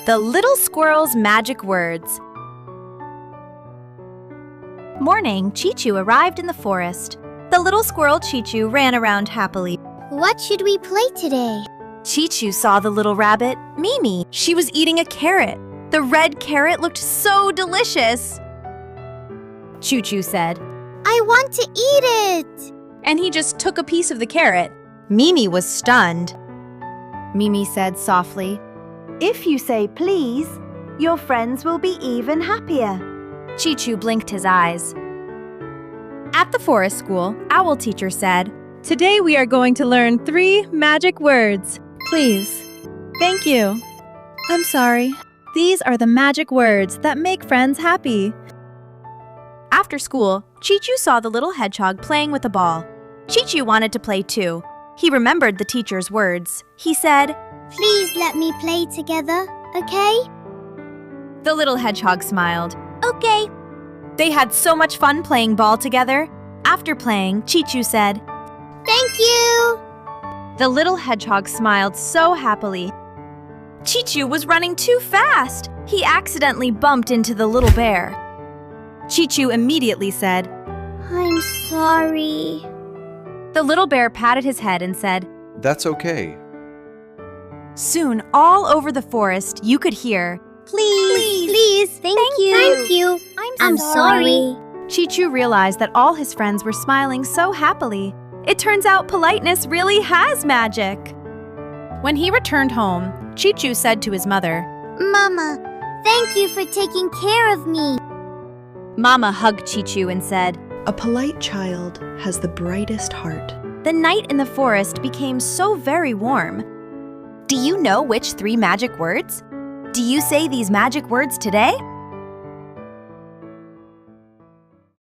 The Little Squirrel's Magic Words. Morning, Qiu Qiu arrived in the forest. The little squirrel Qiu Qiu ran around happily. What should we play today? Qiu Qiu saw the little rabbit, Mimi. She was eating a carrot. The red carrot looked so delicious. Qiu Qiu said, I want to eat it! and he just took a piece of the carrot. Mimi was stunned. Mimi said softly, If you say please, your friends will be even happier. Qiu Qiu blinked his eyes. At the forest school, Owl teacher said, Today we are going to learn 3 magic words. Please. Thank you. I'm sorry. These are the magic words that make friends happy. After school, Qiu Qiu saw the little hedgehog playing with a ball. Qiu Qiu wanted to play too. He remembered the teacher's words. He said, Please let me play together, okay? The little hedgehog smiled. Okay. They had so much fun playing ball together. After playing, Qiu Qiu said, Thank you! The little hedgehog smiled so happily. Qiu Qiu was running too fast. He accidentally bumped into the little bear. Qiu Qiu immediately said, I'm sorry. The little bear patted his head and said, That's okay. Soon, all over the forest, you could hear, Please, thank you. Thank you. I'm sorry. Qiu Qiu realized that all his friends were smiling so happily. It turns out politeness really has magic. When he returned home, Qiu Qiu said to his mother, Mama, thank you for taking care of me. Mama hugged Qiu Qiu and said, A polite child has the brightest heart. The night in the forest became so very warm. Do you know which 3 magic words? Do you say these magic words today?